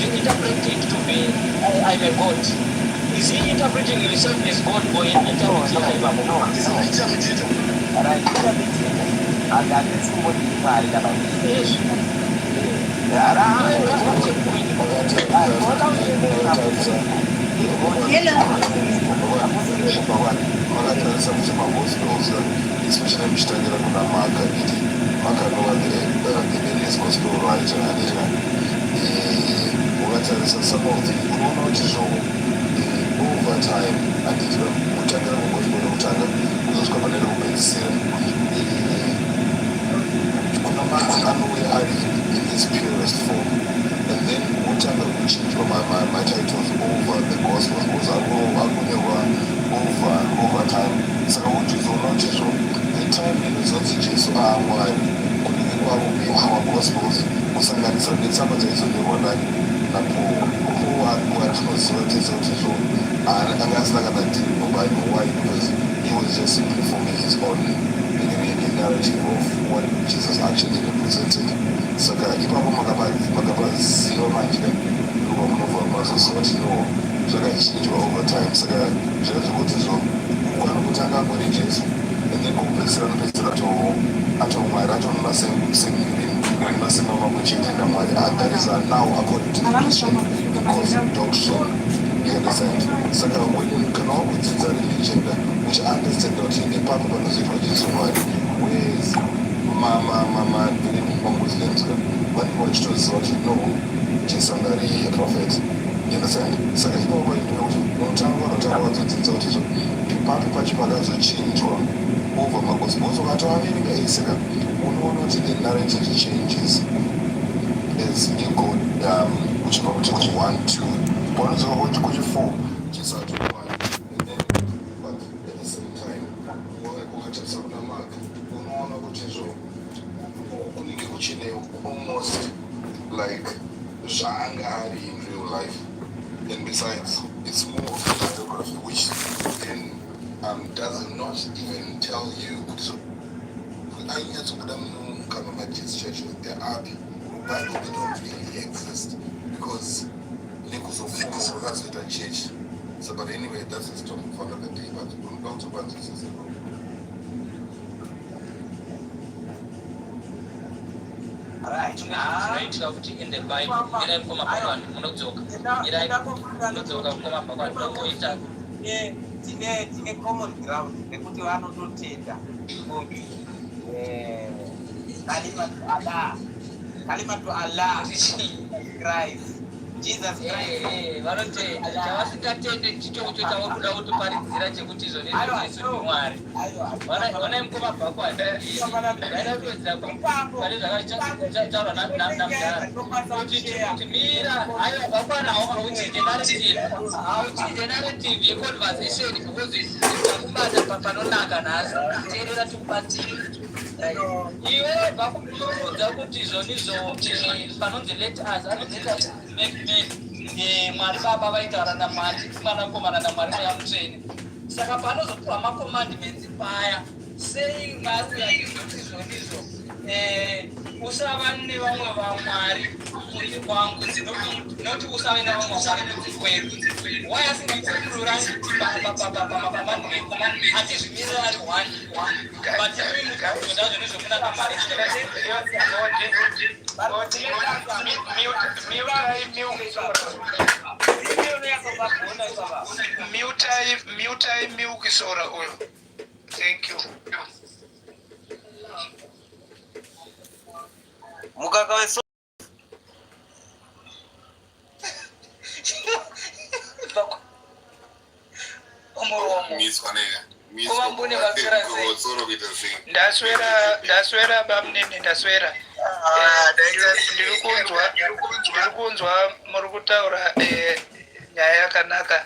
Interpret it to be I'm a God. Is he interpreting himself as God or interpreting especially mishitangera kuna maka iti maka anova the gospel writer anira ukatarisa some of the unoona kuti zvo over time anditira kutangira kugospel nekutanga kuzosvika panera kupedzisira kuna maka anouya ari in his purest form and then kutanga kuchinjwa matitles over the gospel because akunyorwa over time saka uchizoona kuti zvo the time inozonzi jesu aamwari kunenge kwavo our gospels kusanganisa netsamba dzaizonyorwa napaul atinoziva tese kuti zvo anga asina kana diri mubible. Why? Because he was just simply forming his own narrative of what Jesus actually represented. Saka ipapo makapaziva manje ndobva munobva mazoziva kuti no zvakachinjwa over time. Saka zvirezvokuti zvo kwanokutanga angori jesu and then kupedzisira nopedzisira atomwari atonasema mamuchitenda mwari that is now according to the cosmic doctrine. You understand? Saka kana wakudzidza religion uchiunderstand kuti ipapo panozoitwa jesu mwari whereas mamuslims vanenge vachitoziva kuti no jesu anga ari prophet. You understand? Saka ipapo painokuti unotanga vanotanga vazodzidza kuti zvo ipapo pacho pakazochinjwa over magospels ukatoaverenga saka unoona kuti the narrative changes as you go uchibva kuti 1 2 panozoka kuti kuti 4 jesu ati 1 and then but at the same time ukatarisa kuna maka unoona kuti zvo kunenge kuchine almost like zvaanga ari in real life. And besides, it's more of a biography which then does not even tell you. So, I get to them kind of Baptist churches, there are people who Bible they don't really exist because Nichols of form that's with a church. So, but anyway, that's the topic for another day. But we'll go to Baptist. Right. In the Bible, tine common ground nekuti vanototenda kuti kalimatu Allah Christ Jesus Christ vanotenda chavasingatende chicho chavakuda kutoparidzira chekuti izvo nezvesu mwari vana mukoma bhako aidatoedza pane zvakataurwa namudhara kuti mira aiwa bhakwana hauchinje narrative yeconversation because takubata panonaka nhasi teerera tikubatire iwe bhakuudza kuti izvo nizvo panonzi let us anozita mwari baba vaitaura namwari mwanakomana namwari mweya mutsvene saka panozopiwa macommandments paya saying ngazuyaizuti izvonizvo usava nevamwe vamwari kunze kwangu noti usave nevamwe vamwari kunze kwedu why asingakurura atizvimirira ari one but imukuzoda zvonizvo kunaka mari mutai miukisora uyo. Thank you. Mukaka weso ndaswera bamnene ndaswera ndiri kunzwa muri kutaura nyaya yakanaka.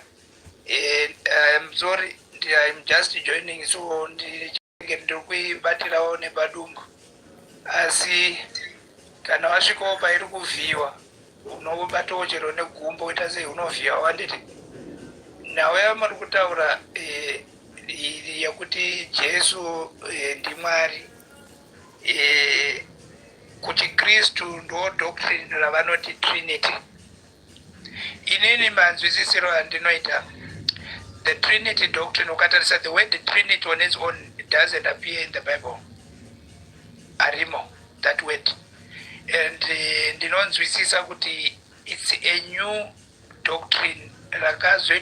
I'm sorry, I'm just joining, so ndiri kuibatirawo nepadumbu asi kana wasvikawo pairi kuvhiyiwa unobatawo chero negumbo uita sei unovhiyiwa wanditi nawe muri kutaura yekuti jesu ndimwari kuti kristu ndo doctrine ravanoti trinity. Inini manzwisisiro andinoita the trinity doctrine ukatarisa the word trinity on its own doesn't appear in the Bible. Arimo, that word. And ndinonzwisisa kuti it's a new doctrine rakazove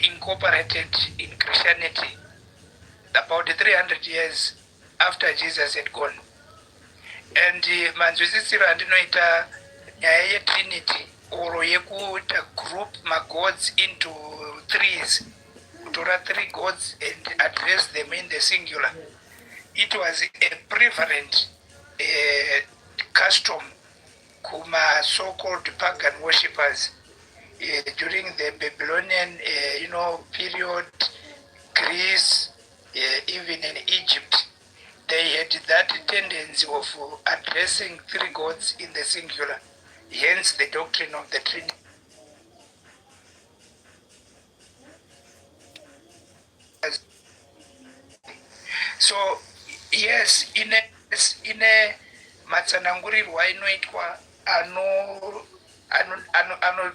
incorporated in Christianity about 300 years after Jesus had gone. And manzwisisiro andinoita nyaya yeTrinity oro yekuita group magods into threes, kutora 3 gods and address them in the singular. It was a prevalent custom kuma so-called pagan worshippers during the Babylonian period, Greece, even in Egypt. They had that tendency of addressing 3 gods in the singular, hence the doctrine of the Trinity. So yes, in a matsanangurirwa inoitwa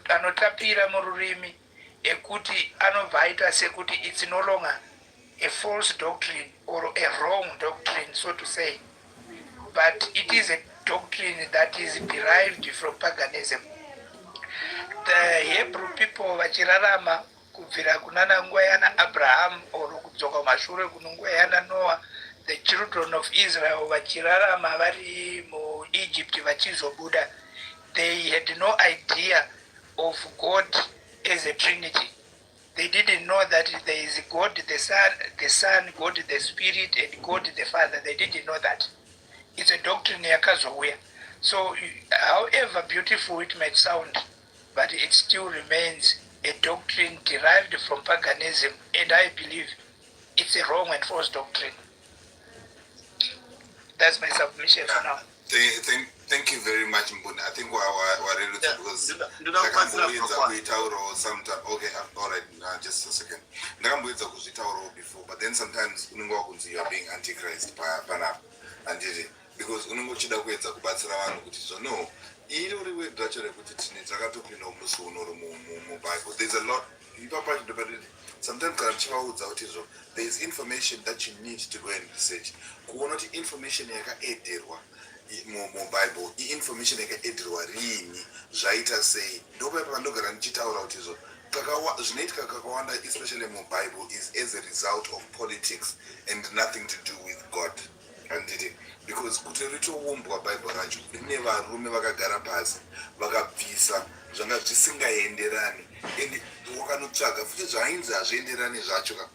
anotapira mururimi ekuti anobva aita sekuti it's no longer a false doctrine or a wrong doctrine, so to say, but it is a doctrine that is derived from paganism. The Hebrew people vachirarama kubvira kunana nguva yana Abraham or kudzoka mashure kununguva yana Noah, the children of Israel vachirarama vari mu Egypt vachizobuda, they had no idea of God as a Trinity. They didn't know that there is God the Son, God the Spirit, and God the Father. They didn't know that. It's a doctrine yakazouya. So however beautiful it might sound, but it still remains a doctrine derived from paganism, and I believe it's a wrong and false doctrine. That's my submission for now. Thank you very much, Mbuna. I think we're ready to because okay, all right, just a second. Before, but then sometimes you are being antichrist and because no. There's a lot. Sometimes there is information that you need to go and research. Information Bible, information say especially more Bible is as a result of politics and nothing to do with God. And because Bible never room vakagara pasi vakabvisa zvanga zvisingaenderani and wakanotsvaga futi zvainzi hazvienderani zvacho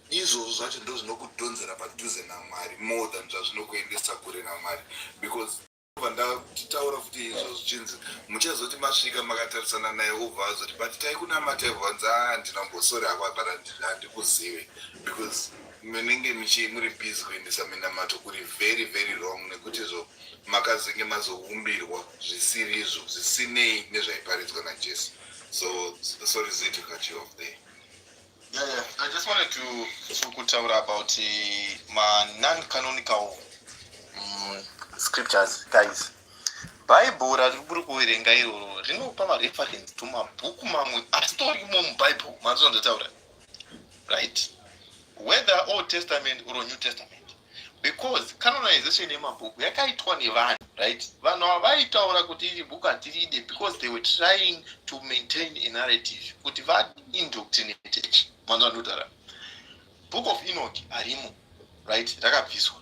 izvozvo zvacho ndo zvinokudhonzera padhuze naMwari more than zvazvinokuendesa kure naMwari, because vandachitaura futi izvozvo chinzi muchazoti masvika makatarisana naye obva azoti but taikunamata evhanza ndinambosori apa but handikuzive, because munenge muri busy kuendesa minamato kuri very very wrong, nekuti izvo makazenge mazoumbirwa zvisiri izvo zvisinei nezvaiparidzwa naJesu. So sorry Zee to cut you off there. Yeah. I just wanted to talk about my non-canonical scriptures, guys. Bible riri kuverenga iroro rinopa mareference to mabhuku mamwe asitorimo muBible mazvondotaura, right? Whether Old Testament or New Testament, because canonization yemabhuku yakaitwa nevanhu, right? Vanhu avaitaura kuti iri bhuku hatiride because they were trying to maintain a narrative kuti vaindoctrinate manzvandotaura. Book of Enoch arimo, right? Rakabviswa,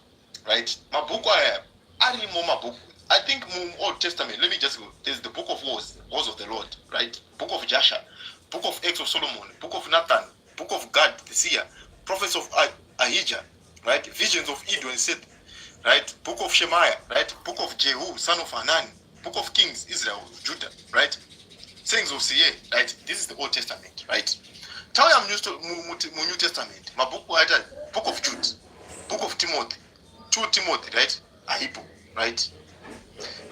right? Mabhuku aya arimo mabhuku. I think Old Testament, let me just go. There's the book of Wars of the Lord, right? Book of Joshua, book of Acts of Solomon, book of Nathan, book of Gad, the seer, prophets of Ahijah, right? Visions of Edom and Seth, right? Book of Shemaiah, right? Book of Jehu, son of Hanan, book of Kings, Israel, Judah, right? Sayings of Seir, right? This is the Old Testament, right? Tell I'm used to New Testament. My book of Jude, book of Timothy, 2 Timothy, right? Ahipo, right?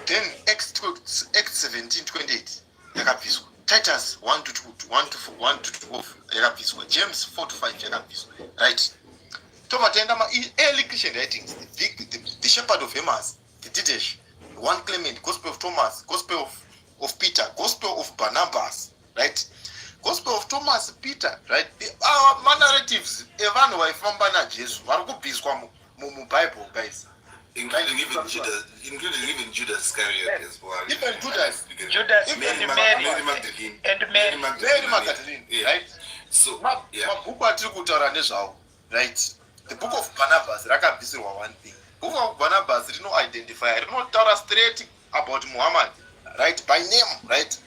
Then Acts 17:28, yakabviswa. Titus 1-12, yakabviswa. James 4-5, right? Tomatenda early Christian writings, the Shepherd of Emmaus, the Didache, 1 Clement, Gospel of Thomas, Gospel of Peter, Gospel of Barnabas, right? Gospel of Thomas, Peter, right? Our narratives, evanhu vaifamba najesu vari kubviswa muBible, guys. Including even Judas Iscariot as well. Even Judas Mary Magdalene, right? So mabhuku atiri kutaura nezvawo, right? The book of Barnabas rakabvisirwa one thing. Book of Barnabas rinoidentify, rinotaura straight about Muhammad, right? By name, right?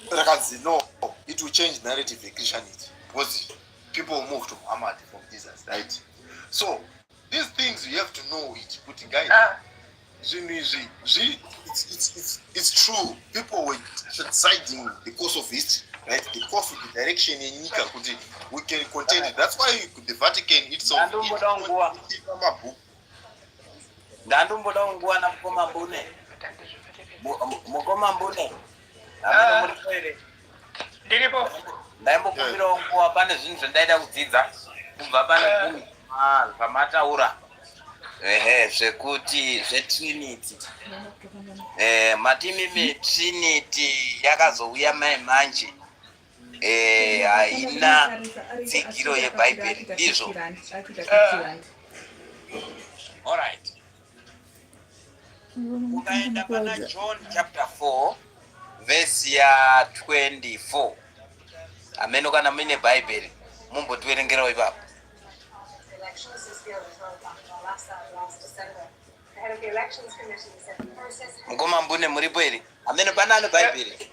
Rakazi, no, it will change narrative in Christianity because people move to Muhammad from Jesus, right? So these things you have to know it. But guys, it's true. People were siding the course of history, right? The course of the direction in Nika, we can contain it. That's why the Vatican itself. Ndandomboda nguwa na mukoma mbune. Mukoma mbune. Ndiripo. Ndaimbokumbira nguwa pane zvinhu zvendaida kudzidza kubva pane pamataura. Zvekuti zveTrinity. Matimi Trinity yakazouya manje. Haina tsigiro yeBhayibheri ndizvo. All right. Ukaenda pana John chapter 4 verse ya 24. Ameno kana mine Bible mumbotiverengerawo ipapo. Mukoma mbune muripo here? Ameno pana Bible.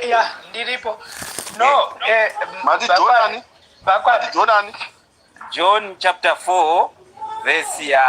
Yeah, ndiripo. No, Mati John chapter 4 verse ya